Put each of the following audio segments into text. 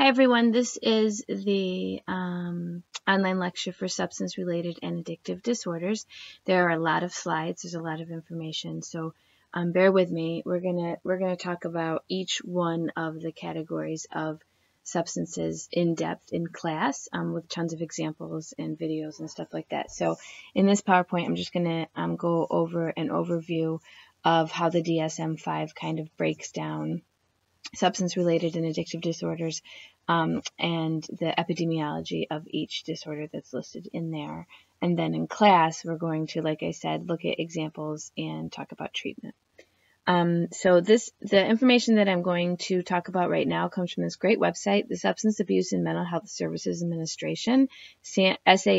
Hi everyone, this is the online lecture for substance-related and addictive disorders. There are a lot of slides, there's a lot of information, so bear with me. We're gonna talk about each one of the categories of substances in depth in class with tons of examples and videos and stuff like that. So in this PowerPoint, I'm just gonna go over an overview of how the DSM-5 kind of breaks down substance-related and addictive disorders and the epidemiology of each disorder that's listed in there. And then in class, we're going to, like I said, look at examples and talk about treatment. So the information that I'm going to talk about right now comes from this great website, the Substance Abuse and Mental Health Services Administration, samhsa.gov.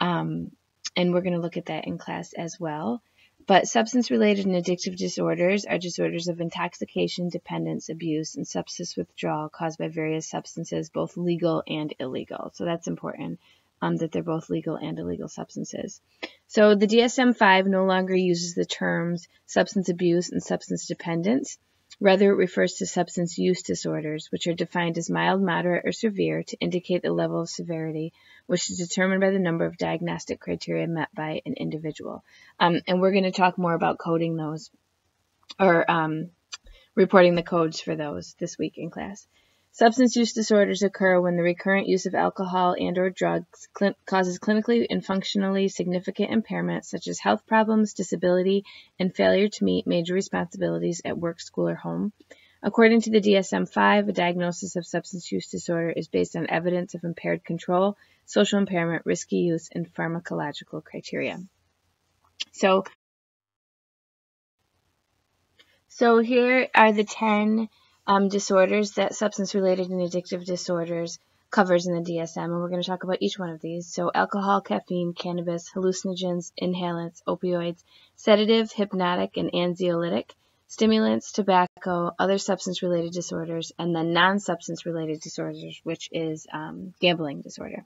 And we're going to look at that in class as well. But substance-related and addictive disorders are disorders of intoxication, dependence, abuse, and substance withdrawal caused by various substances, both legal and illegal. So that's important, that they're both legal and illegal substances. So the DSM-5 no longer uses the terms substance abuse and substance dependence. Rather, it refers to substance use disorders, which are defined as mild, moderate, or severe to indicate the level of severity, which is determined by the number of diagnostic criteria met by an individual. And we're going to talk more about coding those, or reporting the codes for those this week in class. Substance use disorders occur when the recurrent use of alcohol and/or drugs causes clinically and functionally significant impairments such as health problems, disability, and failure to meet major responsibilities at work, school, or home. According to the DSM-5, a diagnosis of substance use disorder is based on evidence of impaired control, social impairment, risky use, and pharmacological criteria. So here are the 10 disorders that substance-related and addictive disorders covers in the DSM, and we're going to talk about each one of these. So alcohol, caffeine, cannabis, hallucinogens, inhalants, opioids, sedative, hypnotic, and anxiolytic, stimulants, tobacco, other substance-related disorders, and then non-substance-related disorders, which is gambling disorder.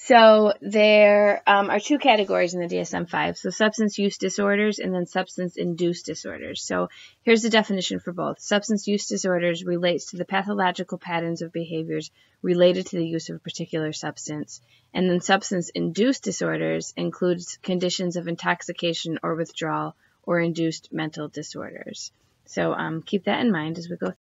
So there are two categories in the DSM-5, so substance use disorders and then substance-induced disorders. So here's the definition for both. Substance use disorders relates to the pathological patterns of behaviors related to the use of a particular substance. And then substance-induced disorders includes conditions of intoxication or withdrawal or induced mental disorders. So keep that in mind as we go.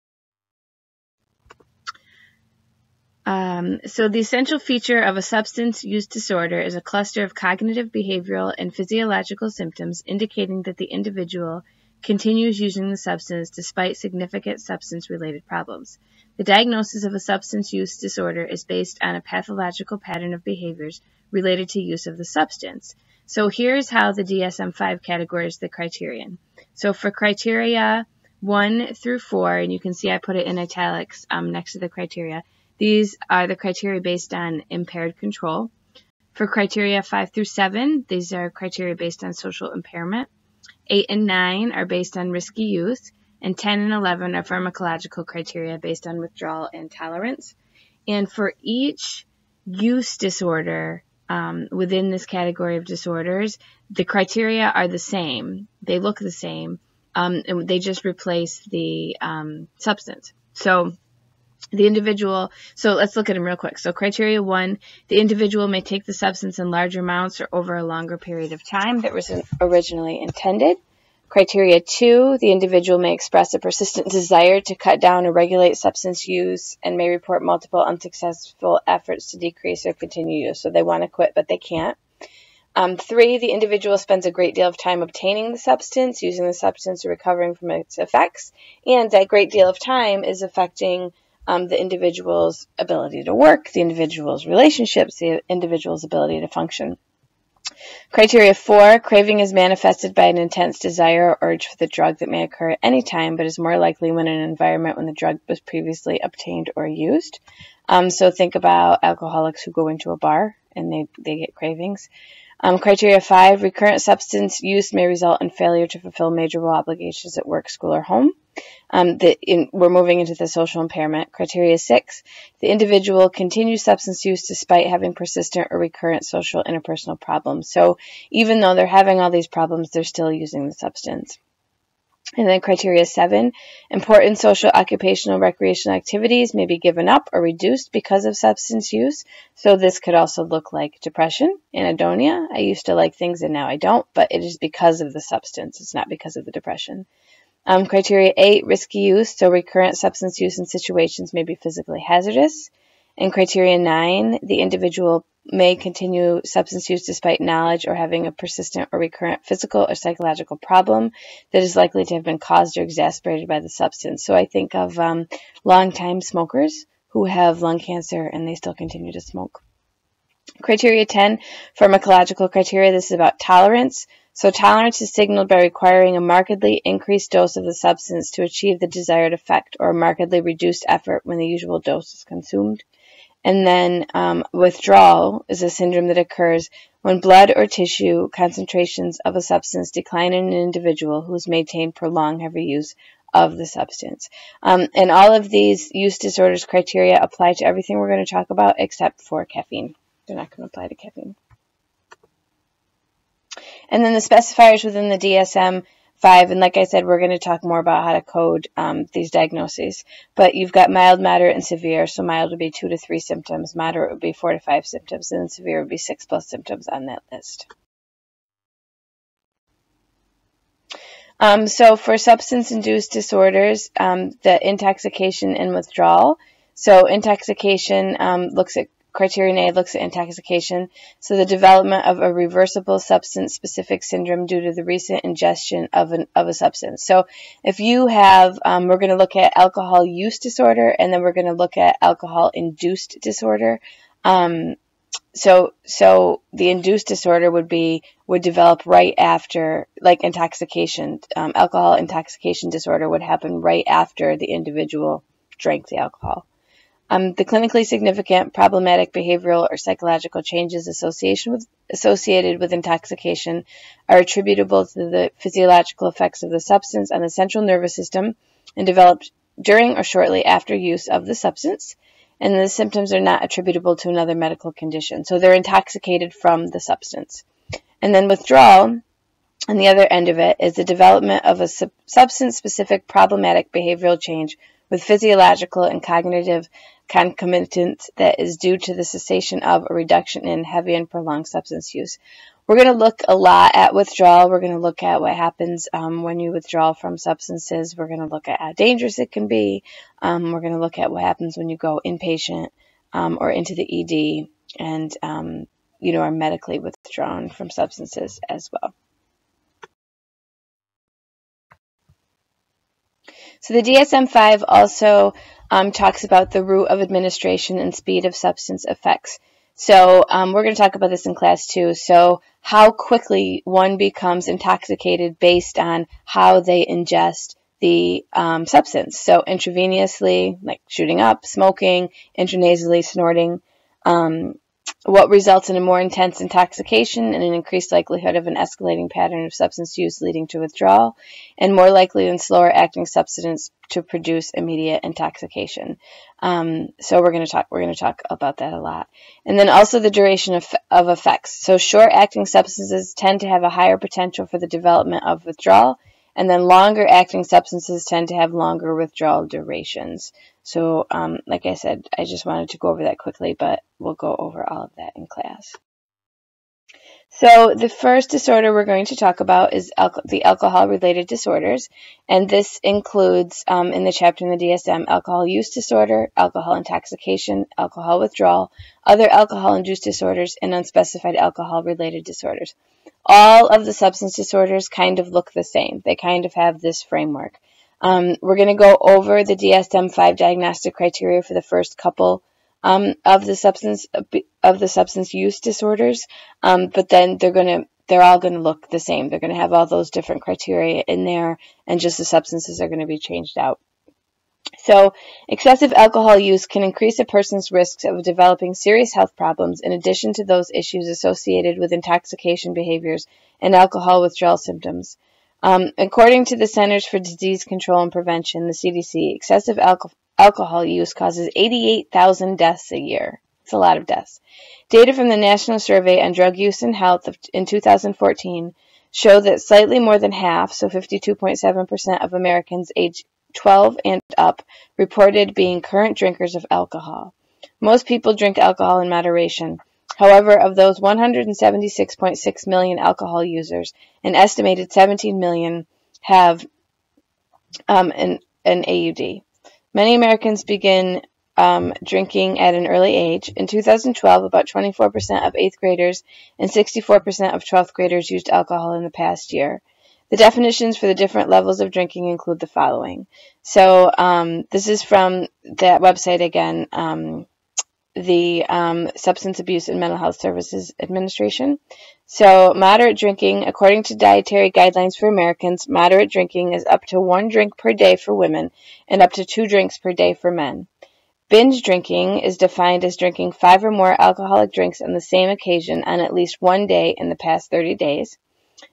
So the essential feature of a substance use disorder is a cluster of cognitive, behavioral, and physiological symptoms indicating that the individual continues using the substance despite significant substance-related problems. The diagnosis of a substance use disorder is based on a pathological pattern of behaviors related to use of the substance. So here's how the DSM-5 categorizes the criterion. So for criteria 1 through 4, and you can see I put it in italics next to the criteria, these are the criteria based on impaired control. For criteria 5 through 7, these are criteria based on social impairment. 8 and 9 are based on risky use, and 10 and 11 are pharmacological criteria based on withdrawal and tolerance. And for each use disorder within this category of disorders, the criteria are the same. They look the same, and they just replace the substance. So the individual, so let's look at them real quick. So criteria 1, the individual may take the substance in large amounts or over a longer period of time that was originally intended. Criteria 2, the individual may express a persistent desire to cut down or regulate substance use and may report multiple unsuccessful efforts to decrease or continue use. So they want to quit, but they can't. 3, the individual spends a great deal of time obtaining the substance, using the substance, or recovering from its effects, and that great deal of time is affecting the individual's ability to work, the individual's relationships, the individual's ability to function. Criteria 4, craving is manifested by an intense desire or urge for the drug that may occur at any time, but is more likely when in an environment when the drug was previously obtained or used. So think about alcoholics who go into a bar and they get cravings. Criteria 5, recurrent substance use may result in failure to fulfill major obligations at work, school, or home. We're moving into the social impairment. Criteria 6, the individual continues substance use despite having persistent or recurrent social interpersonal problems. So even though they're having all these problems, they're still using the substance. And then criteria 7, important social, occupational, recreational activities may be given up or reduced because of substance use. So this could also look like depression, anhedonia. I used to like things and now I don't, but it is because of the substance. It's not because of the depression. Criteria 8, risky use. So recurrent substance use in situations may be physically hazardous. And criteria 9, the individual may continue substance use despite knowledge or having a persistent or recurrent physical or psychological problem that is likely to have been caused or exacerbated by the substance. So I think of long-time smokers who have lung cancer and they still continue to smoke. Criteria 10, pharmacological criteria. This is about tolerance. So tolerance is signaled by requiring a markedly increased dose of the substance to achieve the desired effect, or a markedly reduced effort when the usual dose is consumed. And then withdrawal is a syndrome that occurs when blood or tissue concentrations of a substance decline in an individual who has maintained prolonged heavy use of the substance. And all of these use disorders criteria apply to everything we're going to talk about except for caffeine. They're not going to apply to caffeine. And then the specifiers within the DSM-5, and like I said, we're going to talk more about how to code these diagnoses. But you've got mild, moderate, and severe. So mild would be 2 to 3 symptoms, moderate would be 4 to 5 symptoms, and then severe would be 6+ symptoms on that list. So for substance-induced disorders, the intoxication and withdrawal. So intoxication looks at Criterion A looks at intoxication, so the development of a reversible substance-specific syndrome due to the recent ingestion of a substance. So if you have, we're going to look at alcohol use disorder, and then we're going to look at alcohol-induced disorder. So the induced disorder would develop right after, like intoxication. Alcohol intoxication disorder would happen right after the individual drank the alcohol. The clinically significant problematic behavioral or psychological changes associated with intoxication are attributable to the physiological effects of the substance on the central nervous system and developed during or shortly after use of the substance. And the symptoms are not attributable to another medical condition. So they're intoxicated from the substance. And then withdrawal, on the other end of it, is the development of a substance-specific problematic behavioral change with physiological and cognitive concomitants that is due to the cessation of or reduction in heavy and prolonged substance use. We're going to look a lot at withdrawal. We're going to look at what happens when you withdraw from substances. We're going to look at how dangerous it can be. We're going to look at what happens when you go inpatient or into the ED and are medically withdrawn from substances as well. So the DSM-5 also talks about the route of administration and speed of substance effects. So we're going to talk about this in class too. So how quickly one becomes intoxicated based on how they ingest the substance. So intravenously, like shooting up, smoking, intranasally, snorting. What results in a more intense intoxication and an increased likelihood of an escalating pattern of substance use leading to withdrawal, and more likely than slower acting substance to produce immediate intoxication. So we're going to talk about that a lot. And then also the duration of effects. So short acting substances tend to have a higher potential for the development of withdrawal, and then longer acting substances tend to have longer withdrawal durations. So, like I said, I just wanted to go over that quickly, but we'll go over all of that in class. So the first disorder we're going to talk about is the alcohol-related disorders, and this includes, in the chapter in the DSM, alcohol use disorder, alcohol intoxication, alcohol withdrawal, other alcohol-induced disorders, and unspecified alcohol-related disorders. All of the substance disorders kind of look the same. They kind of have this framework. We're going to go over the DSM-5 diagnostic criteria for the first couple of the substance use disorders, but then they're all going to look the same. They're going to have all those different criteria in there, and just the substances are going to be changed out. So excessive alcohol use can increase a person's risks of developing serious health problems in addition to those issues associated with intoxication behaviors and alcohol withdrawal symptoms. According to the Centers for Disease Control and Prevention, the CDC, excessive alcohol use causes 88,000 deaths a year. It's a lot of deaths. Data from the National Survey on Drug Use and Health in 2014 show that slightly more than half, so 52.7% of Americans aged 12 and up, reported being current drinkers of alcohol. Most people drink alcohol in moderation. However, of those 176.6 million alcohol users, an estimated 17 million have an AUD. Many Americans begin drinking at an early age. In 2012, about 24% of 8th graders and 64% of 12th graders used alcohol in the past year. The definitions for the different levels of drinking include the following. So this is from that website again, the Substance Abuse and Mental Health Services Administration. So moderate drinking, according to dietary guidelines for Americans, moderate drinking is up to 1 drink per day for women and up to 2 drinks per day for men. Binge drinking is defined as drinking 5 or more alcoholic drinks on the same occasion on at least one day in the past 30 days.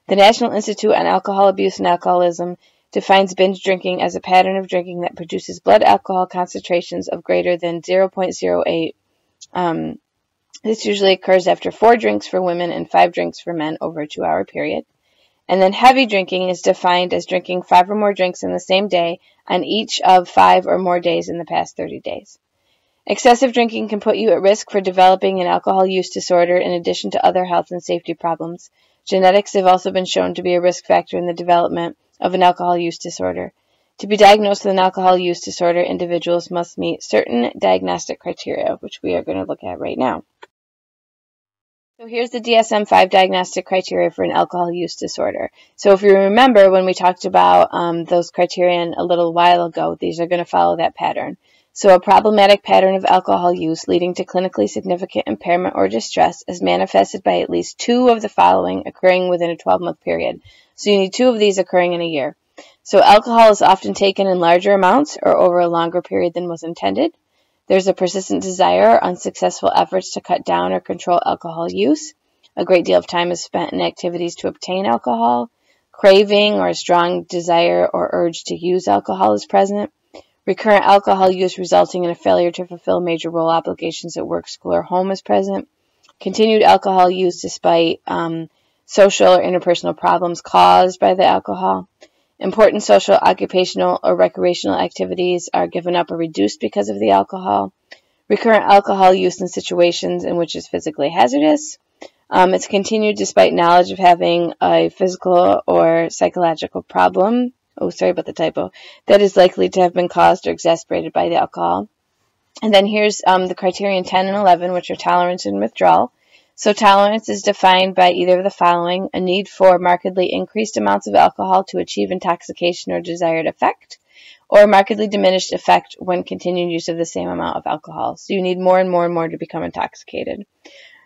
The National Institute on Alcohol Abuse and Alcoholism defines binge drinking as a pattern of drinking that produces blood alcohol concentrations of greater than 0.08. This usually occurs after 4 drinks for women and 5 drinks for men over a 2-hour period. And then heavy drinking is defined as drinking 5 or more drinks in the same day on each of 5 or more days in the past 30 days. Excessive drinking can put you at risk for developing an alcohol use disorder in addition to other health and safety problems. Genetics have also been shown to be a risk factor in the development of an alcohol use disorder. To be diagnosed with an alcohol use disorder, individuals must meet certain diagnostic criteria, which we are going to look at right now. So here's the DSM-5 diagnostic criteria for an alcohol use disorder. So if you remember when we talked about those criterion a little while ago, these are going to follow that pattern. So a problematic pattern of alcohol use leading to clinically significant impairment or distress is manifested by at least 2 of the following occurring within a 12-month period. So you need 2 of these occurring in a year. So alcohol is often taken in larger amounts or over a longer period than was intended. There's a persistent desire or unsuccessful efforts to cut down or control alcohol use. A great deal of time is spent in activities to obtain alcohol. Craving or a strong desire or urge to use alcohol is present. Recurrent alcohol use resulting in a failure to fulfill major role obligations at work, school, or home is present. Continued alcohol use despite social or interpersonal problems caused by the alcohol. Important social, occupational, or recreational activities are given up or reduced because of the alcohol. Recurrent alcohol use in situations in which it's physically hazardous. It's continued despite knowledge of having a physical or psychological problem. Oh, sorry about the typo. That is likely to have been caused or exacerbated by the alcohol. And then here's the criterion 10 and 11, which are tolerance and withdrawal. So tolerance is defined by either of the following: a need for markedly increased amounts of alcohol to achieve intoxication or desired effect, or a markedly diminished effect when continued use of the same amount of alcohol. So you need more and more and more to become intoxicated.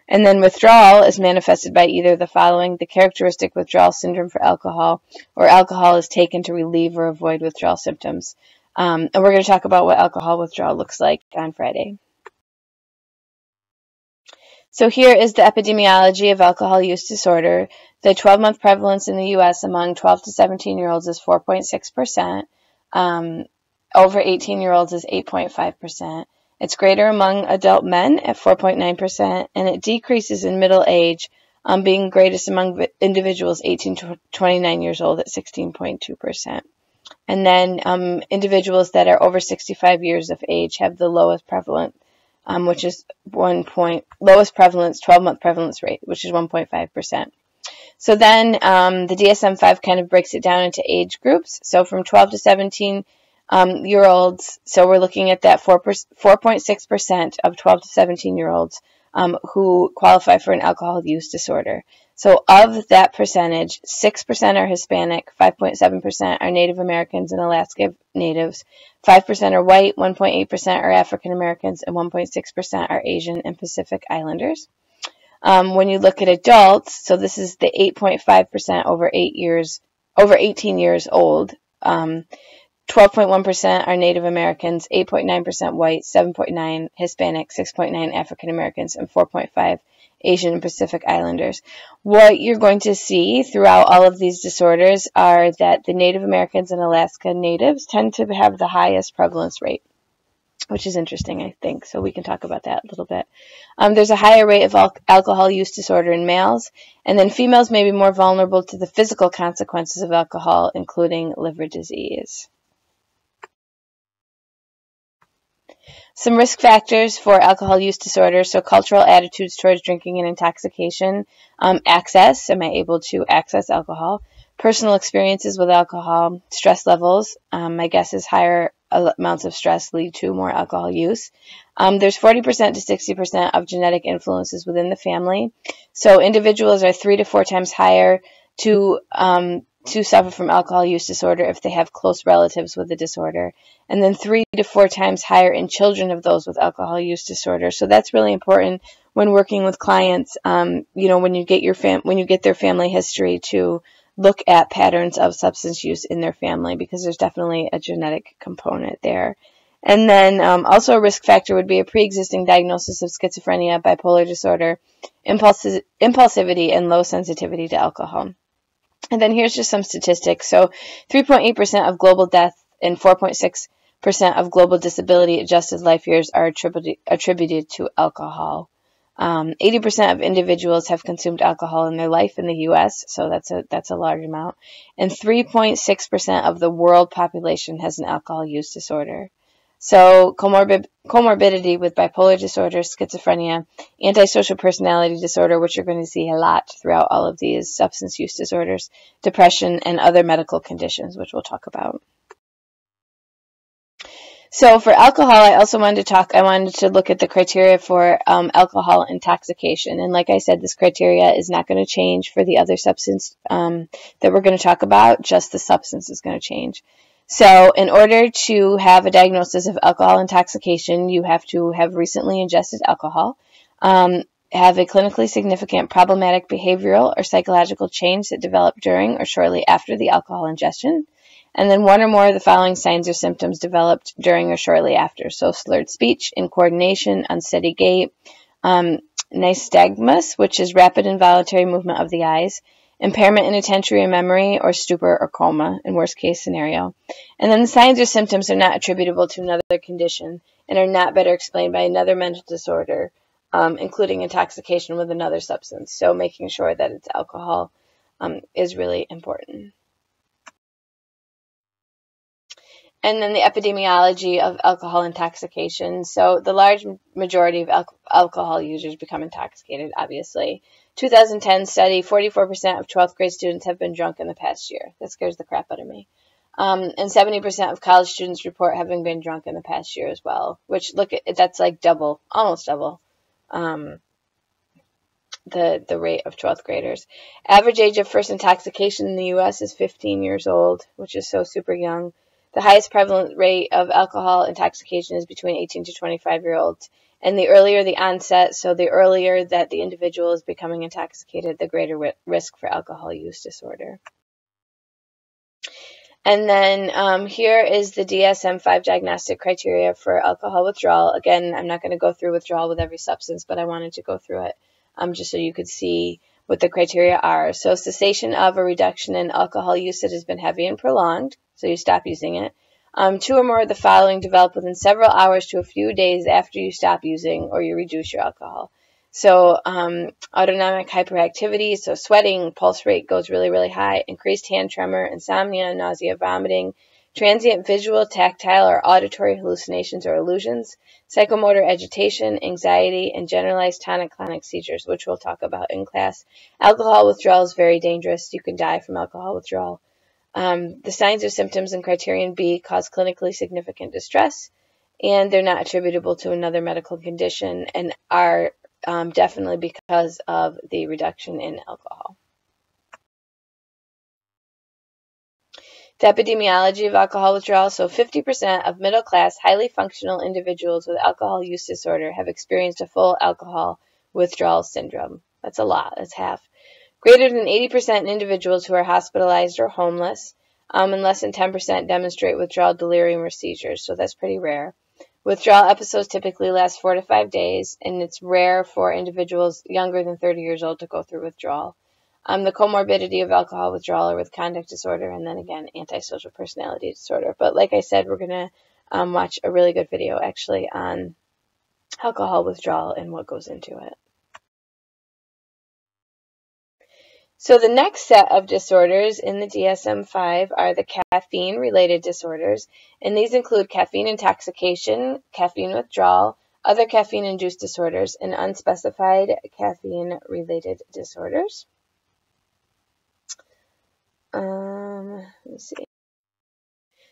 And then withdrawal is manifested by either of the following: the characteristic withdrawal syndrome for alcohol, or alcohol is taken to relieve or avoid withdrawal symptoms. And we're going to talk about what alcohol withdrawal looks like on Friday. So here is the epidemiology of alcohol use disorder. The 12-month prevalence in the U.S. among 12 to 17-year-olds is 4.6%. Over 18-year-olds is 8.5%. It's greater among adult men at 4.9%, and it decreases in middle age, being greatest among individuals 18 to 29 years old at 16.2%. And then individuals that are over 65 years of age have the lowest prevalence, which is lowest prevalence, 12-month prevalence rate, which is 1.5%. So then the DSM-5 kind of breaks it down into age groups. So from 12 to 17 year olds, so we're looking at that 4.6% of 12 to 17 year olds who qualify for an alcohol use disorder. So of that percentage, 6% are Hispanic, 5.7% are Native Americans and Alaska Natives, 5% are white, 1.8% are African Americans, and 1.6% are Asian and Pacific Islanders. When you look at adults, so this is the 8.5% over 18 years old. 12.1% are Native Americans, 8.9% white, 7.9% Hispanic, 6.9% African Americans, and 4.5% Asian and Pacific Islanders. What you're going to see throughout all of these disorders are that the Native Americans and Alaska Natives tend to have the highest prevalence rate. which is interesting, I think. So we can talk about that a little bit. There's a higher rate of alcohol use disorder in males, and then females may be more vulnerable to the physical consequences of alcohol, including liver disease. Some risk factors for alcohol use disorder. So cultural attitudes towards drinking and intoxication, access, am I able to access alcohol, personal experiences with alcohol, stress levels. My guess is higher amounts of stress lead to more alcohol use. There's 40% to 60% of genetic influences within the family. So individuals are 3 to 4 times higher to suffer from alcohol use disorder if they have close relatives with the disorder, and then 3 to 4 times higher in children of those with alcohol use disorder. So that's really important when working with clients. When you get their family history, to look at patterns of substance use in their family, because there's definitely a genetic component there. And then also a risk factor would be a pre-existing diagnosis of schizophrenia, bipolar disorder, impulsivity, and low sensitivity to alcohol. And then here's just some statistics. So 3.8% of global death and 4.6% of global disability adjusted life years are attributed to alcohol. 80% of individuals have consumed alcohol in their life in the U.S., so that's a large amount. And 3.6% of the world population has an alcohol use disorder. So comorbidity with bipolar disorder, schizophrenia, antisocial personality disorder, which you're going to see a lot throughout all of these substance use disorders, depression, and other medical conditions, which we'll talk about. So for alcohol, I wanted to look at the criteria for alcohol intoxication. And like I said, this criteria is not going to change for the other substance that we're going to talk about, just the substance is going to change. So in order to have a diagnosis of alcohol intoxication, you have to have recently ingested alcohol, have a clinically significant problematic behavioral or psychological change that developed during or shortly after the alcohol ingestion, and then one or more of the following signs or symptoms developed during or shortly after. So slurred speech, incoordination, unsteady gait, nystagmus, which is rapid involuntary movement of the eyes, impairment in attention and memory, or stupor or coma in worst case scenario. And then the signs or symptoms are not attributable to another condition and are not better explained by another mental disorder, including intoxication with another substance. So making sure that it's alcohol is really important. And then the epidemiology of alcohol intoxication. So the large majority of alcohol users become intoxicated, obviously. 2010 study, 44% of 12th grade students have been drunk in the past year. That scares the crap out of me. And 70% of college students report having been drunk in the past year as well, which that's like double, almost double, the rate of 12th graders. Average age of first intoxication in the U.S. is 15 years old, which is so super young. The highest prevalent rate of alcohol intoxication is between 18 to 25-year-olds. And the earlier the onset, so the earlier that the individual is becoming intoxicated, the greater risk for alcohol use disorder. And then here is the DSM-5 diagnostic criteria for alcohol withdrawal. Again, I'm not going to go through withdrawal with every substance, but I wanted to go through it just so you could see what the criteria are. So cessation of or reduction in alcohol use that has been heavy and prolonged, so you stop using it. 2 or more of the following develop within several hours to a few days after you stop using or you reduce your alcohol. So autonomic hyperactivity, so sweating, pulse rate goes really, really high, increased hand tremor, insomnia, nausea, vomiting, transient visual, tactile, or auditory hallucinations or illusions, psychomotor agitation, anxiety, and generalized tonic-clonic seizures, which we'll talk about in class. Alcohol withdrawal is very dangerous. You can die from alcohol withdrawal. The signs or symptoms in criterion B cause clinically significant distress, and they're not attributable to another medical condition and are definitely because of the reduction in alcohol. The epidemiology of alcohol withdrawal. So 50% of middle-class, highly functional individuals with alcohol use disorder have experienced a full alcohol withdrawal syndrome. That's a lot. That's half. Greater than 80% in individuals who are hospitalized or homeless, and less than 10% demonstrate withdrawal delirium or seizures, so that's pretty rare. Withdrawal episodes typically last 4 to 5 days, and it's rare for individuals younger than 30 years old to go through withdrawal. The comorbidity of alcohol withdrawal or with conduct disorder, and then again, antisocial personality disorder. But like I said, we're going watch a really good video actually on alcohol withdrawal and what goes into it. So the next set of disorders in the DSM-5 are the caffeine-related disorders, and these include caffeine intoxication, caffeine withdrawal, other caffeine-induced disorders, and unspecified caffeine-related disorders. Let's see.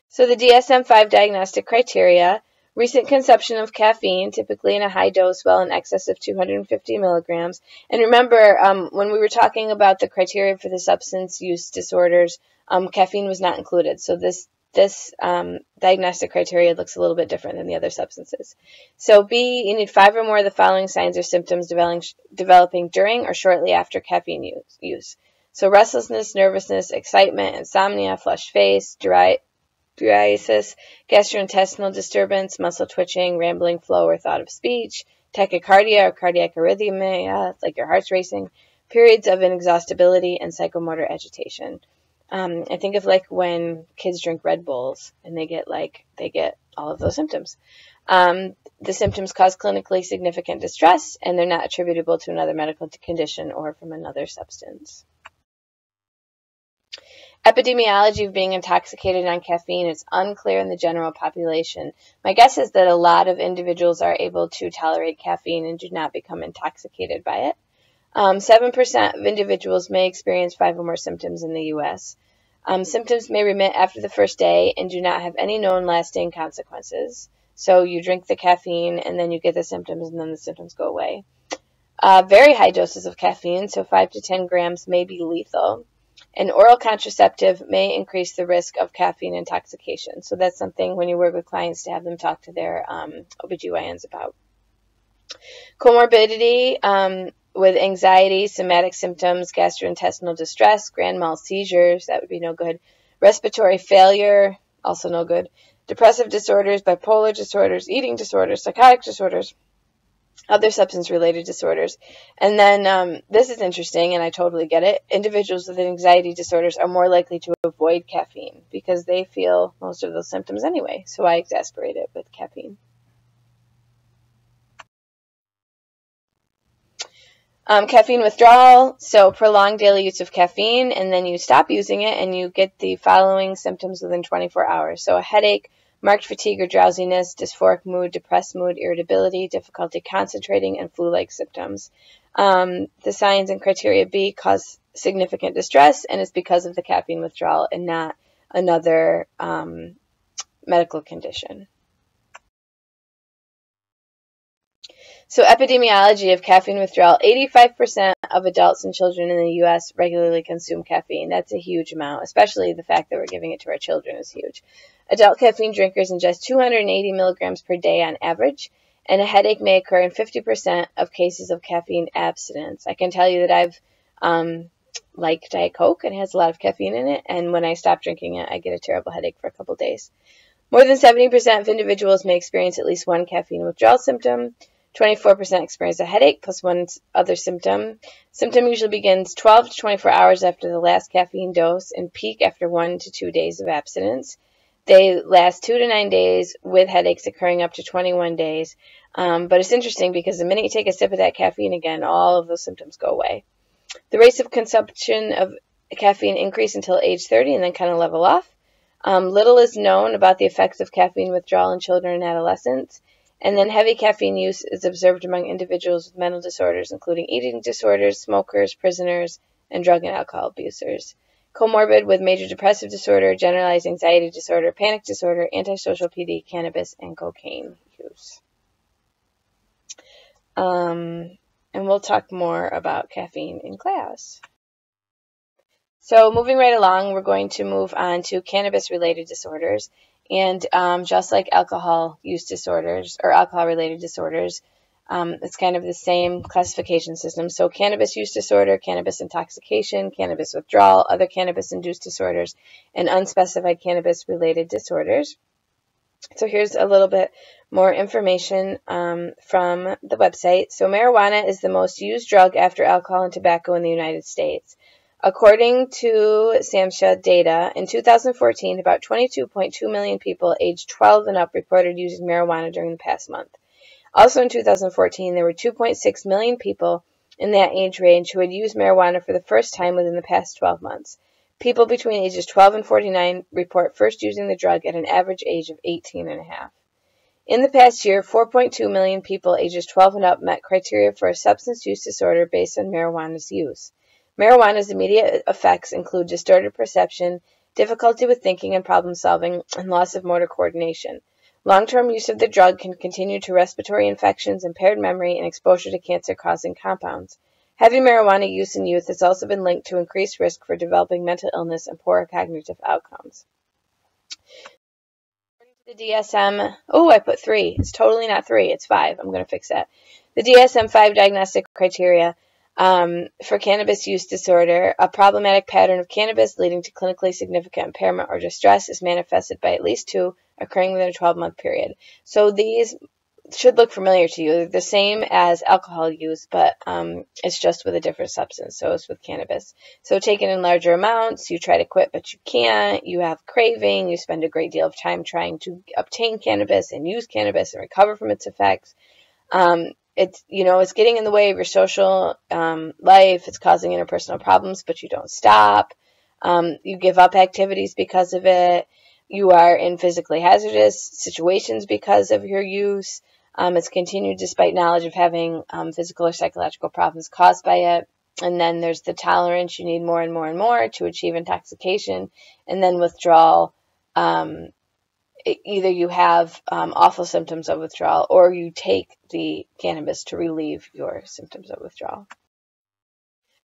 So the DSM-5 diagnostic criteria: recent consumption of caffeine, typically in a high dose, well in excess of 250 milligrams. And remember, when we were talking about the criteria for the substance use disorders, caffeine was not included. So this diagnostic criteria looks a little bit different than the other substances. So B, you need 5 or more of the following signs or symptoms developing during or shortly after caffeine use. So restlessness, nervousness, excitement, insomnia, flushed face, pruritus, gastrointestinal disturbance, muscle twitching, rambling flow or thought of speech, tachycardia or cardiac arrhythmia, like your heart's racing, periods of inexhaustibility, and psychomotor agitation. I think of like when kids drink Red Bulls and they get all of those symptoms. The symptoms cause clinically significant distress, and they're not attributable to another medical condition or from another substance. Epidemiology of being intoxicated on caffeine is unclear in the general population. My guess is that a lot of individuals are able to tolerate caffeine and do not become intoxicated by it. 7% of individuals may experience 5 or more symptoms in the U.S. Symptoms may remit after the first day and do not have any known lasting consequences. So you drink the caffeine and then you get the symptoms and then the symptoms go away. Very high doses of caffeine, so 5 to 10 grams, may be lethal. An oral contraceptive may increase the risk of caffeine intoxication. So that's something when you work with clients to have them talk to their OBGYNs about. Comorbidity with anxiety, somatic symptoms, gastrointestinal distress, grand mal seizures, that would be no good. Respiratory failure, also no good. Depressive disorders, bipolar disorders, eating disorders, psychotic disorders, other substance-related disorders. And then this is interesting, and I totally get it. Individuals with anxiety disorders are more likely to avoid caffeine because they feel most of those symptoms anyway. So I exasperate it with caffeine. Caffeine withdrawal, so prolonged daily use of caffeine, and then you stop using it and you get the following symptoms within 24 hours. So a headache, marked fatigue or drowsiness, dysphoric mood, depressed mood, irritability, difficulty concentrating, and flu-like symptoms. The signs and criteria B cause significant distress, and it's because of the caffeine withdrawal and not another medical condition. So epidemiology of caffeine withdrawal: 85% of adults and children in the U.S. regularly consume caffeine. That's a huge amount, especially the fact that we're giving it to our children is huge. Adult caffeine drinkers ingest 280 milligrams per day on average, and a headache may occur in 50% of cases of caffeine abstinence. I can tell you that I've liked Diet Coke, and it has a lot of caffeine in it, and when I stop drinking it, I get a terrible headache for a couple days. More than 70% of individuals may experience at least one caffeine withdrawal symptom. 24% experience a headache plus one other symptom. Symptom usually begins 12 to 24 hours after the last caffeine dose and peak after 1 to 2 days of abstinence. They last 2 to 9 days with headaches occurring up to 21 days. But it's interesting because the minute you take a sip of that caffeine again, all of those symptoms go away. The rates of consumption of caffeine increase until age 30 and then kind of level off. Little is known about the effects of caffeine withdrawal in children and adolescents. And then heavy caffeine use is observed among individuals with mental disorders, including eating disorders, smokers, prisoners, and drug and alcohol abusers. Comorbid with major depressive disorder, generalized anxiety disorder, panic disorder, antisocial PD, cannabis, and cocaine use. And we'll talk more about caffeine in class. So moving right along, we're going to move on to cannabis-related disorders. And just like alcohol use disorders or alcohol-related disorders, it's kind of the same classification system. So cannabis use disorder, cannabis intoxication, cannabis withdrawal, other cannabis-induced disorders, and unspecified cannabis-related disorders. So here's a little bit more information from the website. So marijuana is the most used drug after alcohol and tobacco in the United States. According to SAMHSA data, in 2014, about 22.2 million people aged 12 and up reported using marijuana during the past month. Also in 2014, there were 2.6 million people in that age range who had used marijuana for the first time within the past 12 months. People between ages 12 and 49 report first using the drug at an average age of 18 and a half. In the past year, 4.2 million people ages 12 and up met criteria for a substance use disorder based on marijuana's use. Marijuana's immediate effects include distorted perception, difficulty with thinking and problem solving, and loss of motor coordination. Long-term use of the drug can continue to respiratory infections, impaired memory, and exposure to cancer-causing compounds. Heavy marijuana use in youth has also been linked to increased risk for developing mental illness and poorer cognitive outcomes. The DSM, I put 3. It's totally not 3, it's 5. I'm going to fix that. The DSM-5 diagnostic criteria for cannabis use disorder, a problematic pattern of cannabis leading to clinically significant impairment or distress is manifested by at least 2 occurring within a 12-month period. So these should look familiar to you. They're the same as alcohol use, but it's just with a different substance. So it's with cannabis. So taken in larger amounts, you try to quit, but you can't. You have craving. You spend a great deal of time trying to obtain cannabis and use cannabis and recover from its effects. It's getting in the way of your social life. It's causing interpersonal problems, but you don't stop. You give up activities because of it. You are in physically hazardous situations because of your use. It's continued despite knowledge of having physical or psychological problems caused by it. And then there's the tolerance. You need more and more and more to achieve intoxication. And then withdrawal. Either you have awful symptoms of withdrawal or you take the cannabis to relieve your symptoms of withdrawal.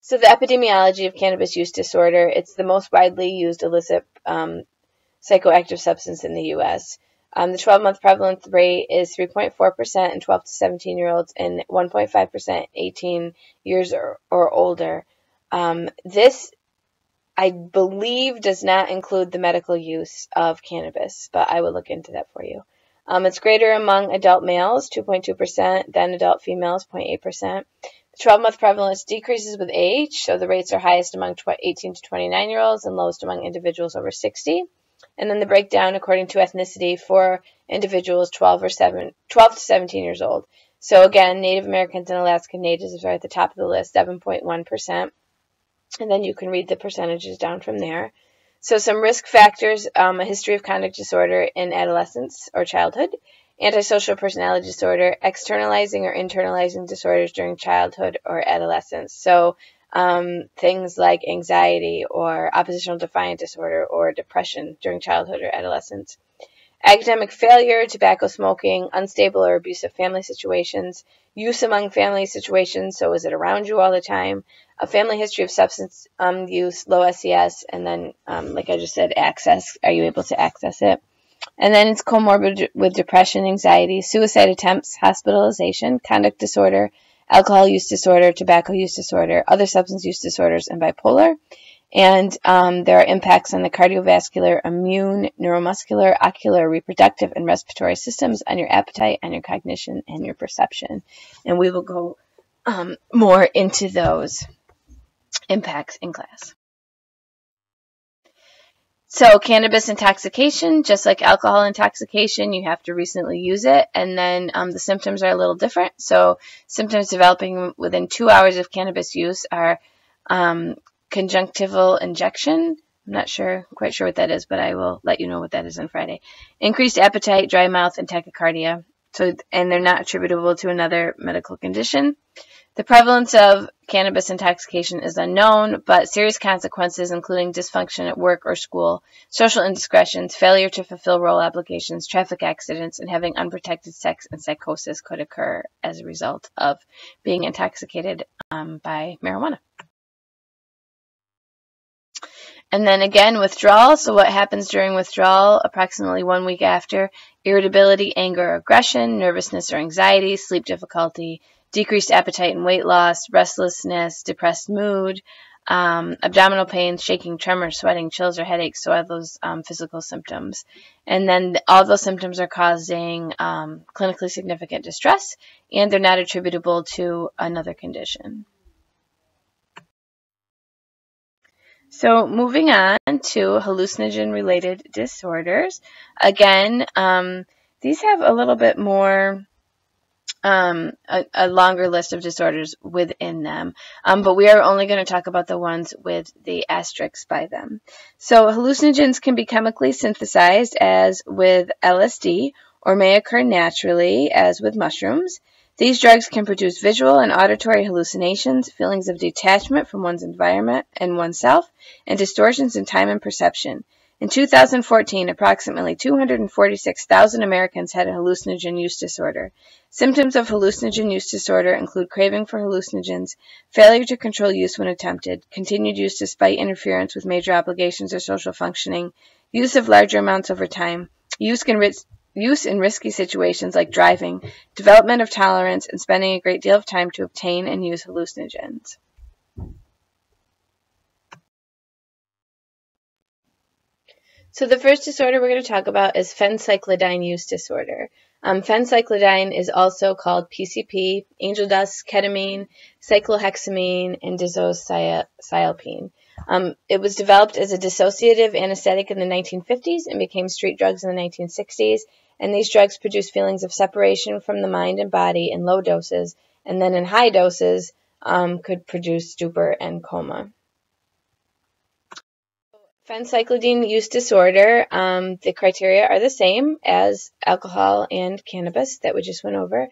So the epidemiology of cannabis use disorder, it's the most widely used illicit psychoactive substance in the U.S. The 12-month prevalence rate is 3.4% in 12 to 17-year-olds and 1.5% 18 years or older. This, I believe, does not include the medical use of cannabis, but I will look into that for you. It's greater among adult males, 2.2%, than adult females, 0.8%. The 12-month prevalence decreases with age, so the rates are highest among 18 to 29-year-olds and lowest among individuals over 60. And then the breakdown according to ethnicity for individuals 12 to 17 years old. So again, Native Americans and Alaska Natives are at the top of the list, 7.1%. And then you can read the percentages down from there. So some risk factors, a history of conduct disorder in adolescence or childhood, antisocial personality disorder, externalizing or internalizing disorders during childhood or adolescence. So things like anxiety or oppositional defiant disorder or depression during childhood or adolescence. Academic failure, tobacco smoking, unstable or abusive family situations, use among family situations, so is it around you all the time, a family history of substance use, low SES, and then, like I just said, access, are you able to access it? And then it's comorbid with depression, anxiety, suicide attempts, hospitalization, conduct disorder, alcohol use disorder, tobacco use disorder, other substance use disorders, and bipolar. And there are impacts on the cardiovascular, immune, neuromuscular, ocular, reproductive, and respiratory systems on your appetite, on your cognition, and your perception. And we will go more into those impacts in class. So cannabis intoxication, just like alcohol intoxication, you have to recently use it, and then the symptoms are a little different. So symptoms developing within 2 hours of cannabis use are conjunctival injection. I'm not quite sure what that is, but I will let you know what that is on Friday. Increased appetite, dry mouth, and tachycardia. And they're not attributable to another medical condition. The prevalence of cannabis intoxication is unknown, but serious consequences, including dysfunction at work or school, social indiscretions, failure to fulfill role obligations, traffic accidents, and having unprotected sex and psychosis could occur as a result of being intoxicated by marijuana. And then again, withdrawal. So what happens during withdrawal? Approximately 1 week after, irritability, anger, or aggression, nervousness or anxiety, sleep difficulty, decreased appetite and weight loss, restlessness, depressed mood, abdominal pain, shaking, tremors, sweating, chills, or headaches, so all those physical symptoms. And then all those symptoms are causing clinically significant distress, and they're not attributable to another condition. So moving on to hallucinogen-related disorders. Again, these have a little bit more, a longer list of disorders within them, but we are only going to talk about the ones with the asterisks by them. So hallucinogens can be chemically synthesized, as with LSD, or may occur naturally, as with mushrooms. These drugs can produce visual and auditory hallucinations, feelings of detachment from one's environment and oneself, and distortions in time and perception. In 2014, approximately 246,000 Americans had a hallucinogen use disorder. Symptoms of hallucinogen use disorder include craving for hallucinogens, failure to control use when attempted, continued use despite interference with major obligations or social functioning, use of larger amounts over time, use in risky situations like driving, development of tolerance, and spending a great deal of time to obtain and use hallucinogens. So the first disorder we're going to talk about is phencyclidine use disorder. Phencyclidine is also called PCP, angel dust, ketamine, cyclohexamine, and diazoxyelpine. It was developed as a dissociative anesthetic in the 1950s and became street drugs in the 1960s. And these drugs produce feelings of separation from the mind and body in low doses, and then in high doses could produce stupor and coma. Phencyclidine use disorder, the criteria are the same as alcohol and cannabis that we just went over.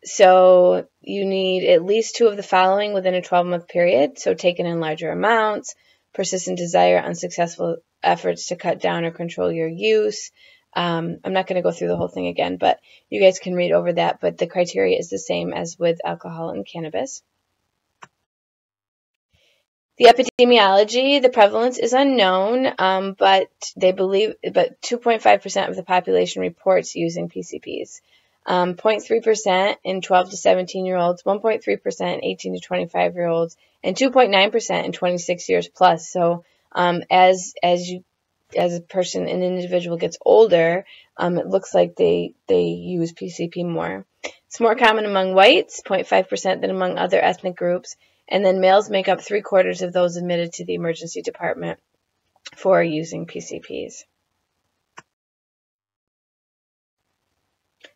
So you need at least 2 of the following within a 12-month period, so taken in larger amounts, persistent desire, unsuccessful efforts to cut down or control your use. I'm not going to go through the whole thing again, but you guys can read over that, but the criteria is the same as with alcohol and cannabis. The epidemiology, the prevalence is unknown, but 2.5% of the population reports using PCPs. 0.3% in 12 to 17-year-olds, 1.3% in 18 to 25-year-olds, and 2.9% in 26 years plus. So as a person, an individual gets older, it looks like they use PCP more. It's more common among whites, 0.5%, than among other ethnic groups. And then males make up 3/4 of those admitted to the emergency department for using PCPs.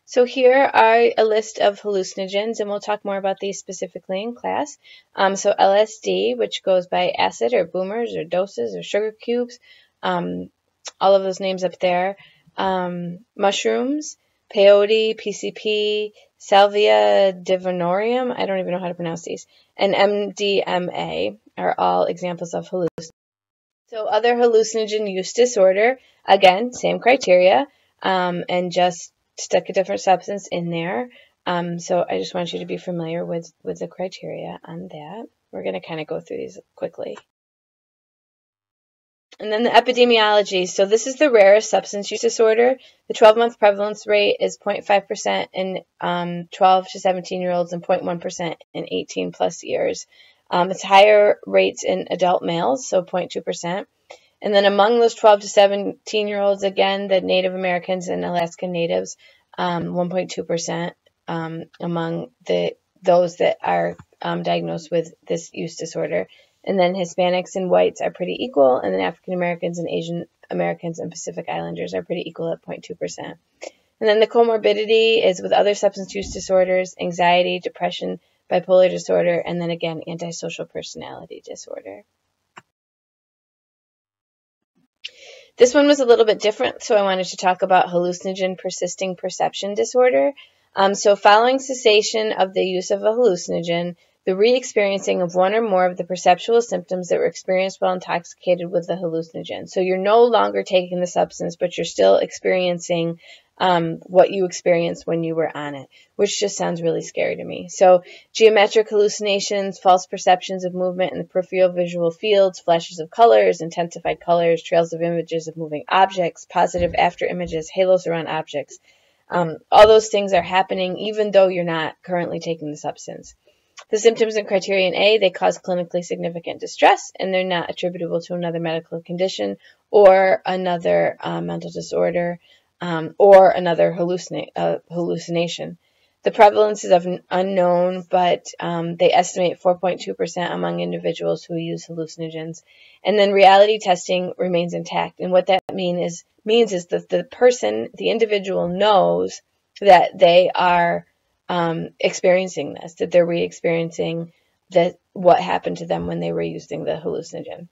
So here are a list of hallucinogens, and we'll talk more about these specifically in class. So LSD, which goes by acid or boomers or doses or sugar cubes, all of those names up there. Mushrooms, peyote, PCP, salvia divinorum, I don't even know how to pronounce these, and MDMA are all examples of hallucinogens. So other hallucinogen use disorder, again, same criteria, and just stuck a different substance in there. So I just want you to be familiar with the criteria on that. We're going to kind of go through these quickly. And then the epidemiology. So this is the rarest substance use disorder. The 12-month prevalence rate is 0.5% in 12 to 17-year-olds and 0.1% in 18-plus years. It's higher rates in adult males, so 0.2%. And then among those 12 to 17-year-olds, again, the Native Americans and Alaskan Natives, 1.2% among those that are diagnosed with this use disorder. And then Hispanics and whites are pretty equal, and then African Americans and Asian Americans and Pacific Islanders are pretty equal at 0.2%. And then the comorbidity is with other substance use disorders, anxiety, depression, bipolar disorder, and then again, antisocial personality disorder. This one was a little bit different, so I wanted to talk about hallucinogen persisting perception disorder. So following cessation of the use of a hallucinogen, the re-experiencing of one or more of the perceptual symptoms that were experienced while intoxicated with the hallucinogen. So you're no longer taking the substance, but you're still experiencing what you experienced when you were on it, which just sounds really scary to me. So geometric hallucinations, false perceptions of movement in the peripheral visual fields, flashes of colors, intensified colors, trails of images of moving objects, positive after images, halos around objects. All those things are happening even though you're not currently taking the substance. The symptoms in criterion A, they cause clinically significant distress, and they're not attributable to another medical condition or another mental disorder or another hallucination. The prevalence is unknown, but they estimate 4.2% among individuals who use hallucinogens. And then reality testing remains intact. And what that means is that the individual knows that they are experiencing this, that they're re-experiencing what happened to them when they were using the hallucinogen.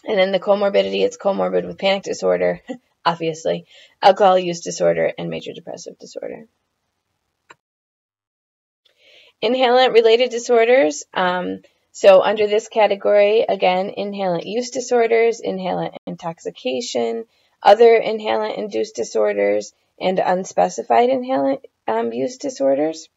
And then the comorbidity, it's comorbid with panic disorder, obviously, alcohol use disorder, and major depressive disorder. Inhalant-related disorders. So under this category, again, inhalant use disorders, inhalant intoxication, other inhalant-induced disorders, and unspecified inhalant use disorders.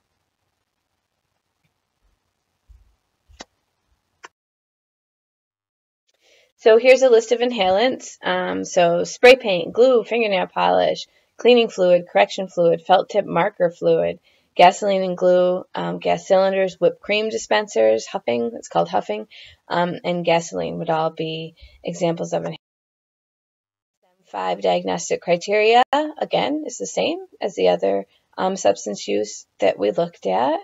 So here's a list of inhalants. So spray paint, glue, fingernail polish, cleaning fluid, correction fluid, felt tip marker fluid, gasoline and glue, gas cylinders, whipped cream dispensers, huffing, it's called huffing, and gasoline would all be examples of inhalants. 5 diagnostic criteria, again, is the same as the other substance use that we looked at.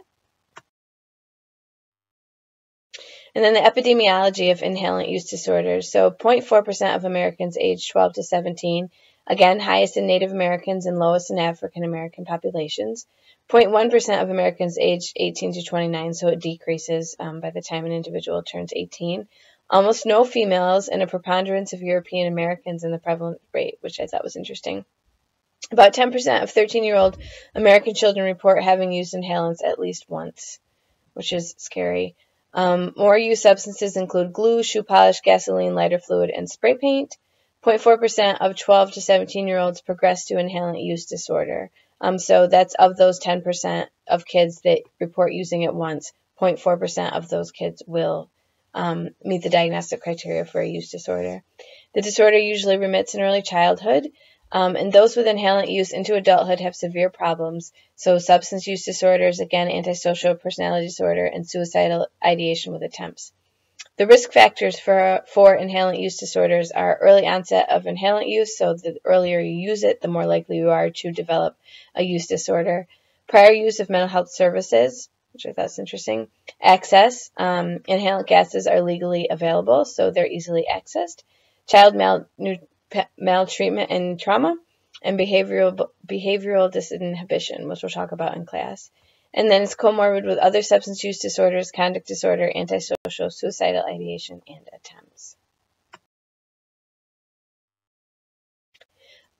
And then the epidemiology of inhalant use disorders. So 0.4% of Americans aged 12 to 17, again, highest in Native Americans and lowest in African American populations. 0.1% of Americans aged 18 to 29, so it decreases by the time an individual turns 18. Almost no females and a preponderance of European Americans in the prevalent rate, which I thought was interesting. About 10% of 13-year-old American children report having used inhalants at least once, which is scary. More used substances include glue, shoe polish, gasoline, lighter fluid, and spray paint. 0.4% of 12 to 17-year-olds progress to inhalant use disorder. So that's of those 10% of kids that report using it once, 0.4% of those kids will meet the diagnostic criteria for a use disorder. The disorder usually remits in early childhood, and those with inhalant use into adulthood have severe problems. So substance use disorders, again, antisocial personality disorder, and suicidal ideation with attempts. The risk factors for inhalant use disorders are early onset of inhalant use, so the earlier you use it, the more likely you are to develop a use disorder. Prior use of mental health services, which I thought was interesting. Access. Inhalant gases are legally available, so they're easily accessed. Child maltreatment and trauma, and behavioral disinhibition, which we'll talk about in class. And then it's comorbid with other substance use disorders, conduct disorder, antisocial, suicidal ideation, and attempts.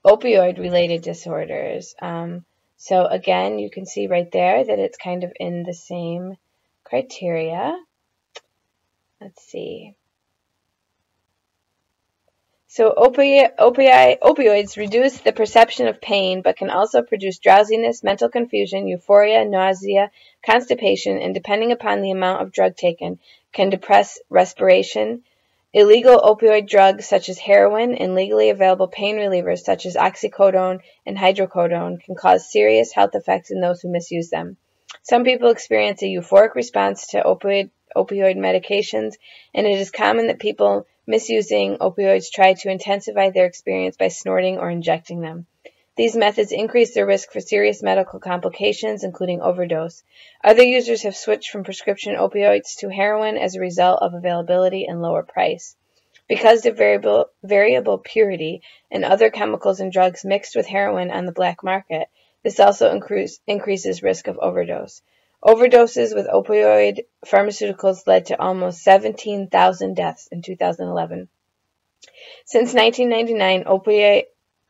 Opioid-related disorders. So again, you can see right there that it's kind of in the same criteria. Let's see. So opioids reduce the perception of pain, but can also produce drowsiness, mental confusion, euphoria, nausea, constipation, and depending upon the amount of drug taken, can depress respiration. Illegal opioid drugs such as heroin and legally available pain relievers such as oxycodone and hydrocodone can cause serious health effects in those who misuse them. Some people experience a euphoric response to opioid medications, and it is common that people misusing opioids try to intensify their experience by snorting or injecting them. These methods increase their risk for serious medical complications, including overdose. Other users have switched from prescription opioids to heroin as a result of availability and lower price. Because of variable purity and other chemicals and drugs mixed with heroin on the black market, this also increases risk of overdose. Overdoses with opioid pharmaceuticals led to almost 17,000 deaths in 2011. Since 1999, opioid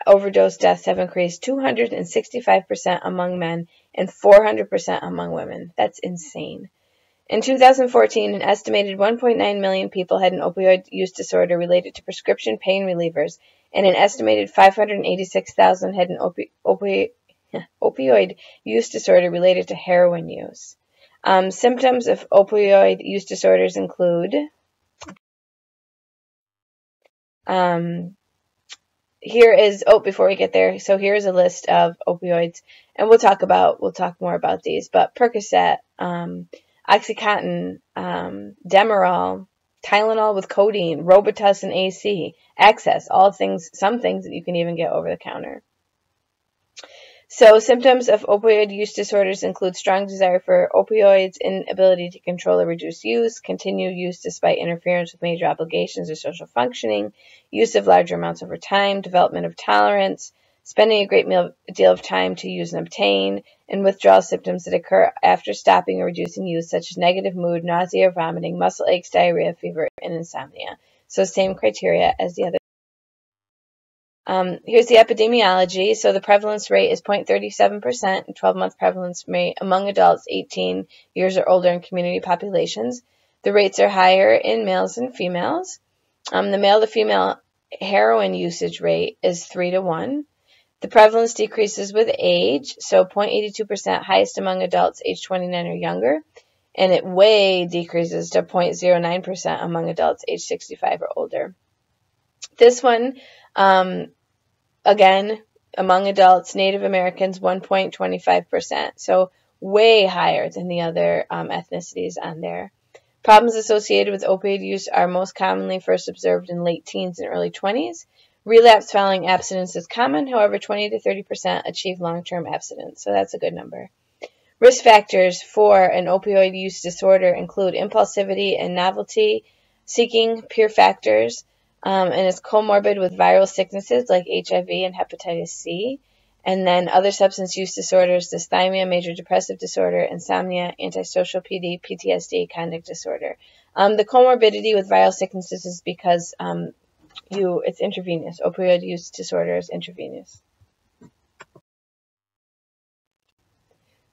overdose deaths have increased 265% among men and 400% among women. That's insane. In 2014, an estimated 1.9 million people had an opioid use disorder related to prescription pain relievers, and an estimated 586,000 had an opioid use disorder related to heroin use. Symptoms of opioid use disorders include before we get there, so here's a list of opioids, and we'll talk more about these, but Percocet, Oxycontin, Demerol, Tylenol with codeine, Robitussin AC, Access, some things that you can even get over the counter. So symptoms of opioid use disorders include strong desire for opioids, inability to control or reduce use, continued use despite interference with major obligations or social functioning, use of larger amounts over time, development of tolerance, spending a great deal of time to use and obtain, and withdrawal symptoms that occur after stopping or reducing use, such as negative mood, nausea, vomiting, muscle aches, diarrhea, fever, and insomnia. So same criteria as the other. Here's the epidemiology. So the prevalence rate is 0.37%, 12-month prevalence rate among adults 18 years or older in community populations. The rates are higher in males and females. The male to female heroin usage rate is 3 to 1. The prevalence decreases with age, so 0.82% highest among adults age 29 or younger, and it way decreases to 0.09% among adults age 65 or older. This one, again, among adults, Native Americans, 1.25%, so way higher than the other ethnicities on there. Problems associated with opioid use are most commonly first observed in late teens and early 20s. Relapse following abstinence is common, however, 20 to 30% achieve long-term abstinence, so that's a good number. Risk factors for an opioid use disorder include impulsivity and novelty seeking, peer factors, and it's comorbid with viral sicknesses like HIV and hepatitis C, and then other substance use disorders, dysthymia, major depressive disorder, insomnia, antisocial PD, PTSD, conduct disorder. The comorbidity with viral sicknesses is because it's intravenous. Opioid use disorder is intravenous.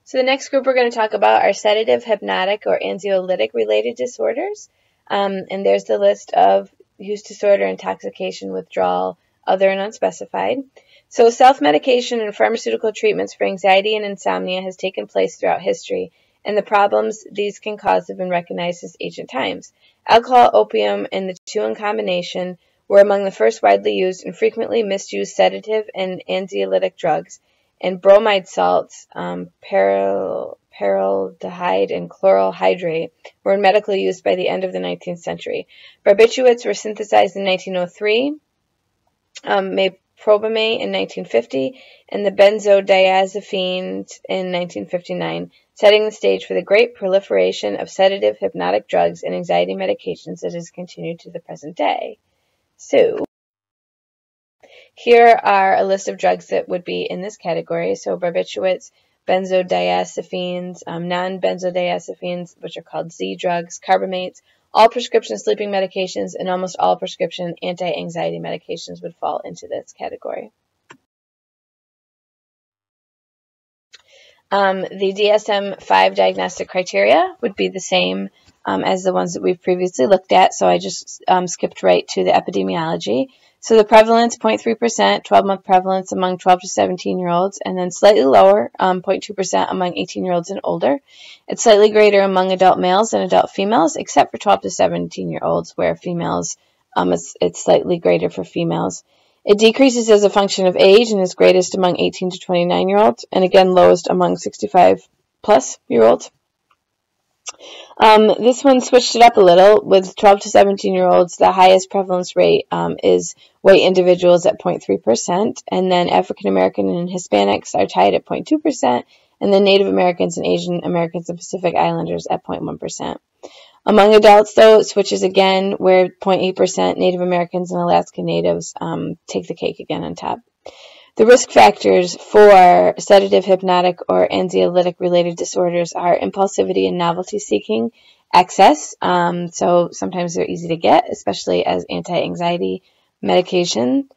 So the next group we're going to talk about are sedative, hypnotic, or anxiolytic related disorders. And there's the list of use disorder, intoxication, withdrawal, other and unspecified. So self-medication and pharmaceutical treatments for anxiety and insomnia has taken place throughout history, and the problems these can cause have been recognized since ancient times. Alcohol, opium, and the two in combination were among the first widely used and frequently misused sedative and anxiolytic drugs, and bromide salts, paraldehyde and chloral hydrate, were in medical use by the end of the 19th century. Barbiturates were synthesized in 1903, meprobamate in 1950, and the benzodiazepines in 1959, setting the stage for the great proliferation of sedative, hypnotic drugs and anxiety medications that has continued to the present day. So, here are a list of drugs that would be in this category. So, barbiturates, benzodiazepines, non-benzodiazepines, which are called Z drugs, carbamates, all prescription sleeping medications, and almost all prescription anti-anxiety medications would fall into this category. The DSM-5 diagnostic criteria would be the same as the ones that we've previously looked at, so I just skipped right to the epidemiology. So the prevalence, 0.3%, 12-month prevalence among 12 to 17-year-olds, and then slightly lower, 0.2% among 18-year-olds and older. It's slightly greater among adult males than adult females, except for 12 to 17-year-olds, where females, it's slightly greater for females. It decreases as a function of age and is greatest among 18 to 29-year-olds, and again lowest among 65-plus-year-olds. This one switched it up a little. With 12 to 17-year-olds, the highest prevalence rate is white individuals at 0.3%, and then African American and Hispanics are tied at 0.2%, and then Native Americans and Asian Americans and Pacific Islanders at 0.1%. Among adults, though, it switches again, where 0.8% Native Americans and Alaska Natives take the cake again on top. The risk factors for sedative, hypnotic, or anxiolytic-related disorders are impulsivity and novelty-seeking, excess, so sometimes they're easy to get, especially as anti-anxiety medication.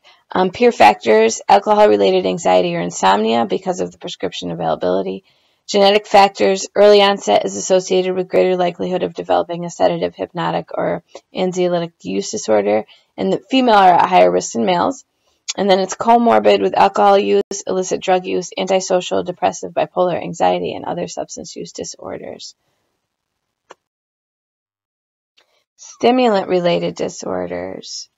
Peer factors, alcohol-related anxiety or insomnia because of the prescription availability. Genetic factors, early onset is associated with greater likelihood of developing a sedative, hypnotic, or anxiolytic use disorder, and the female are at higher risk than males. And then it's comorbid with alcohol use, illicit drug use, antisocial, depressive, bipolar, anxiety, and other substance use disorders. Stimulant-related disorders.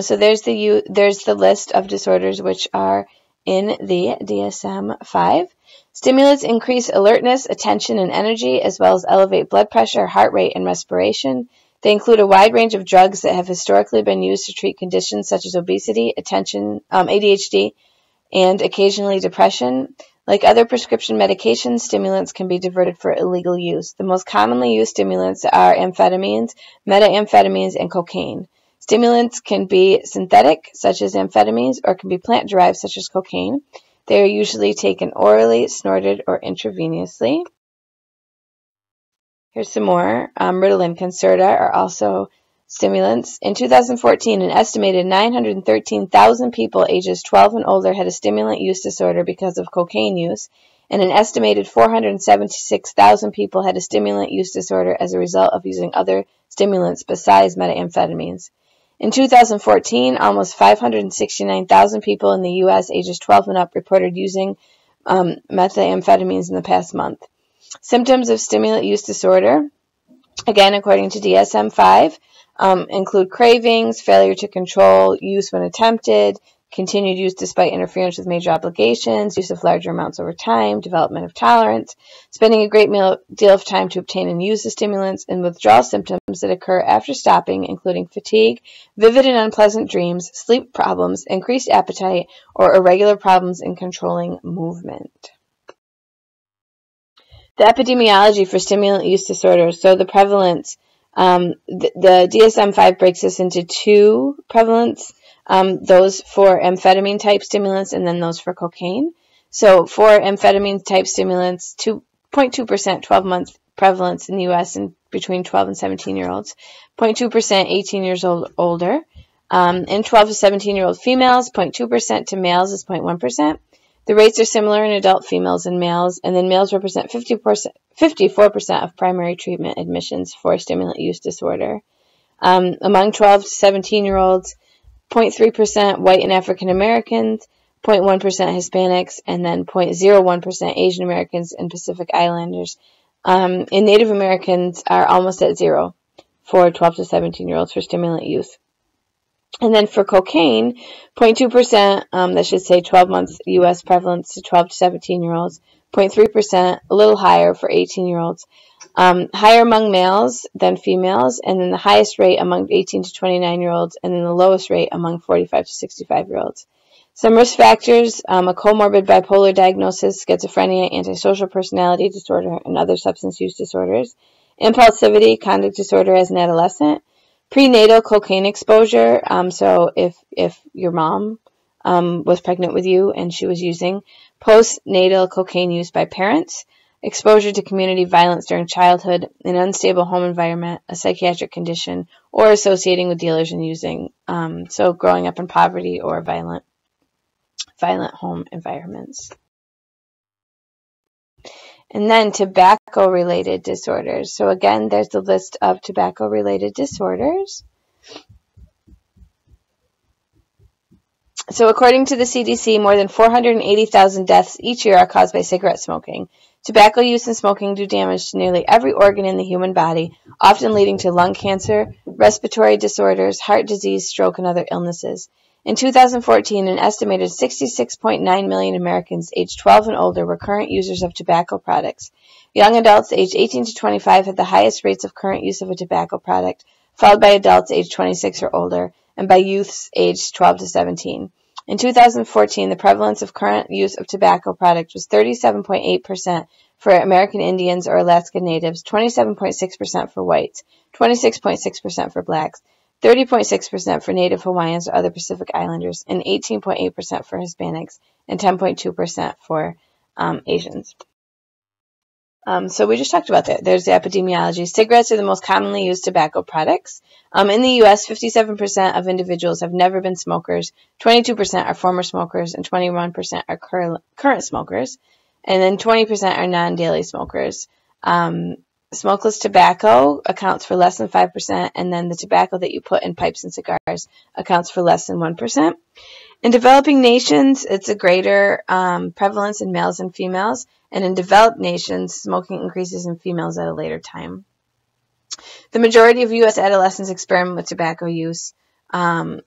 So there's the list of disorders which are in the DSM-5. Stimulants increase alertness, attention, and energy, as well as elevate blood pressure, heart rate, and respiration. They include a wide range of drugs that have historically been used to treat conditions such as obesity, attention, ADHD, and occasionally depression. Like other prescription medications, stimulants can be diverted for illegal use. The most commonly used stimulants are amphetamines, methamphetamines, and cocaine. Stimulants can be synthetic, such as amphetamines, or can be plant-derived, such as cocaine. They are usually taken orally, snorted, or intravenously. Here's some more. Ritalin, Concerta are also stimulants. In 2014, an estimated 913,000 people ages 12 and older had a stimulant use disorder because of cocaine use, and an estimated 476,000 people had a stimulant use disorder as a result of using other stimulants besides methamphetamines. In 2014, almost 569,000 people in the U.S. ages 12 and up reported using methamphetamines in the past month. Symptoms of stimulant use disorder, again according to DSM-5, include cravings, failure to control use when attempted, continued use despite interference with major obligations, use of larger amounts over time, development of tolerance, spending a great deal of time to obtain and use the stimulants, and withdrawal symptoms that occur after stopping, including fatigue, vivid and unpleasant dreams, sleep problems, increased appetite, or irregular problems in controlling movement. The epidemiology for stimulant use disorders, so the prevalence, the DSM-5 breaks this into two prevalence, those for amphetamine-type stimulants and then those for cocaine. So for amphetamine-type stimulants, 2.2% 12-month prevalence in the U.S. in between 12 and 17-year-olds, 0.2% 18 years old older. In 12 to 17-year-old females, 0.2% to males is 0.1%. The rates are similar in adult females and males, and then males represent 54% of primary treatment admissions for stimulant use disorder. Among 12 to 17-year-olds, 0.3% white and African Americans, 0.1% Hispanics, and then 0.01% Asian Americans and Pacific Islanders. And Native Americans are almost at zero for 12 to 17-year-olds for stimulant use. And then for cocaine, 0.2%, that should say 12 months U.S. prevalence to 12 to 17-year-olds, 0.3%, a little higher for 18-year-olds, higher among males than females, and then the highest rate among 18 to 29-year-olds, and then the lowest rate among 45 to 65-year-olds. Some risk factors, a comorbid bipolar diagnosis, schizophrenia, antisocial personality disorder, and other substance use disorders, impulsivity, conduct disorder as an adolescent, prenatal cocaine exposure, so if your mom was pregnant with you and she was using, postnatal cocaine use by parents, exposure to community violence during childhood, an unstable home environment, a psychiatric condition, or associating with dealers and using, so growing up in poverty or violent home environments. And then tobacco-related disorders. So again, there's the list of tobacco-related disorders. So according to the CDC, more than 480,000 deaths each year are caused by cigarette smoking. Tobacco use and smoking do damage to nearly every organ in the human body, often leading to lung cancer, respiratory disorders, heart disease, stroke, and other illnesses. In 2014, an estimated 66.9 million Americans aged 12 and older were current users of tobacco products. Young adults aged 18 to 25 had the highest rates of current use of a tobacco product, followed by adults aged 26 or older, and by youths aged 12 to 17. In 2014, the prevalence of current use of tobacco products was 37.8% for American Indians or Alaska Natives, 27.6% for whites, 26.6% for blacks, 30.6% for Native Hawaiians or other Pacific Islanders, and 18.8% for Hispanics, and 10.2% for Asians. So we just talked about that. There's the epidemiology. Cigarettes are the most commonly used tobacco products. In the U.S., 57% of individuals have never been smokers, 22% are former smokers, and 21% are current smokers, and then 20% are non-daily smokers. Smokeless tobacco accounts for less than 5%, and then the tobacco that you put in pipes and cigars accounts for less than 1%. In developing nations, it's a greater prevalence in males and females, and in developed nations, smoking increases in females at a later time. The majority of U.S. adolescents experiment with tobacco use, so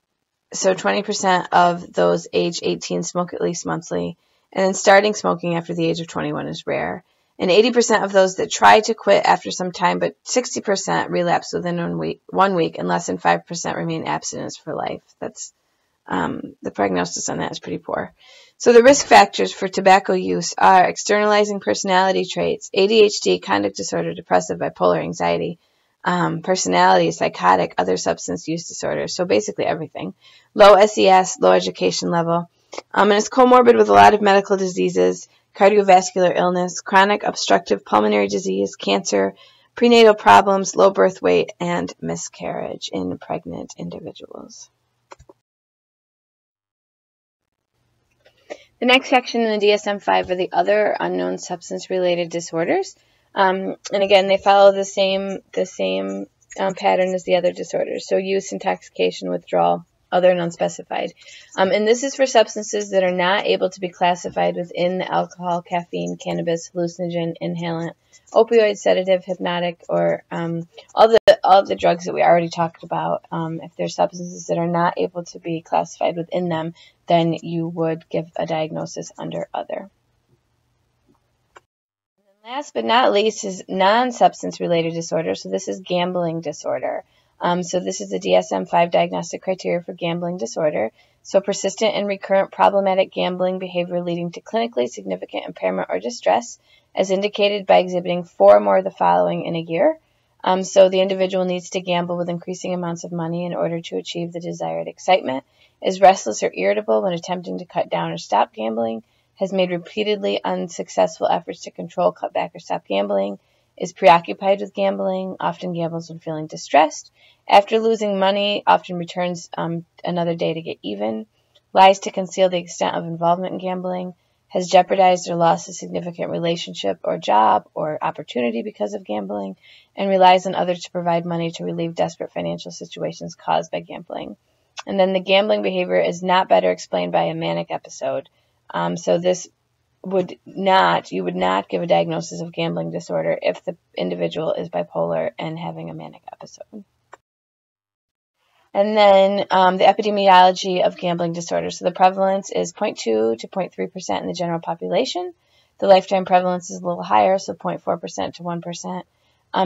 20% of those age 18 smoke at least monthly, and then starting smoking after the age of 21 is rare. And 80% of those that try to quit after some time, but 60% relapse within 1 week, and less than 5% remain abstinent for life. That's the prognosis on that is pretty poor. So the risk factors for tobacco use are externalizing personality traits, ADHD, conduct disorder, depressive, bipolar, anxiety, personality, psychotic, other substance use disorders. So basically everything. Low SES, low education level. And it's comorbid with a lot of medical diseases, cardiovascular illness, chronic obstructive pulmonary disease, cancer, prenatal problems, low birth weight, and miscarriage in pregnant individuals. The next section in the DSM-5 are the other unknown substance-related disorders. And again, they follow the same pattern as the other disorders. So use, intoxication, withdrawal, other and unspecified. And this is for substances that are not able to be classified within the alcohol, caffeine, cannabis, hallucinogen, inhalant, opioid, sedative, hypnotic, or all the drugs that we already talked about. If there's substances that are not able to be classified within them, then you would give a diagnosis under other. And last but not least is non-substance related disorder. So this is gambling disorder. So this is the DSM-5 diagnostic criteria for gambling disorder. So persistent and recurrent problematic gambling behavior leading to clinically significant impairment or distress, as indicated by exhibiting 4 or more of the following in a year. So the individual needs to gamble with increasing amounts of money in order to achieve the desired excitement, is restless or irritable when attempting to cut down or stop gambling, has made repeatedly unsuccessful efforts to control, cut back, or stop gambling, is preoccupied with gambling, often gambles when feeling distressed, after losing money, often returns another day to get even, lies to conceal the extent of involvement in gambling, has jeopardized or lost a significant relationship or job or opportunity because of gambling, and relies on others to provide money to relieve desperate financial situations caused by gambling. And then the gambling behavior is not better explained by a manic episode. So this you would not give a diagnosis of gambling disorder if the individual is bipolar and having a manic episode. And then the epidemiology of gambling disorder. So the prevalence is 0.2 to 0.3% in the general population. The lifetime prevalence is a little higher, so 0.4% to 1%.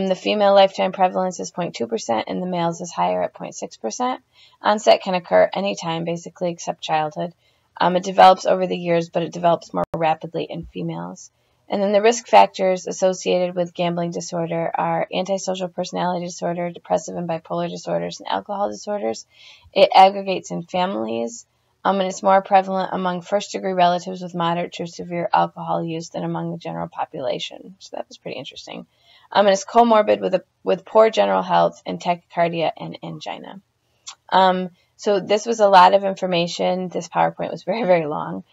The female lifetime prevalence is 0.2%, and the males is higher at 0.6%. Onset can occur anytime, basically, except childhood. It develops over the years, but it develops more rapidly in females. And then the risk factors associated with gambling disorder are antisocial personality disorder, depressive and bipolar disorders, and alcohol disorders. It aggregates in families, and it's more prevalent among first-degree relatives with moderate to severe alcohol use than among the general population. So that was pretty interesting. And it's comorbid with poor general health and tachycardia and angina. So this was a lot of information. This PowerPoint was very, very long.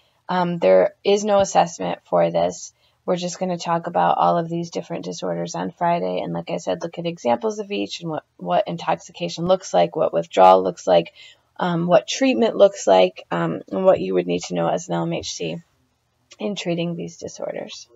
There is no assessment for this. We're just going to talk about all of these different disorders on Friday. And like I said, look at examples of each and what intoxication looks like, what withdrawal looks like, what treatment looks like, and what you would need to know as an LMHC in treating these disorders.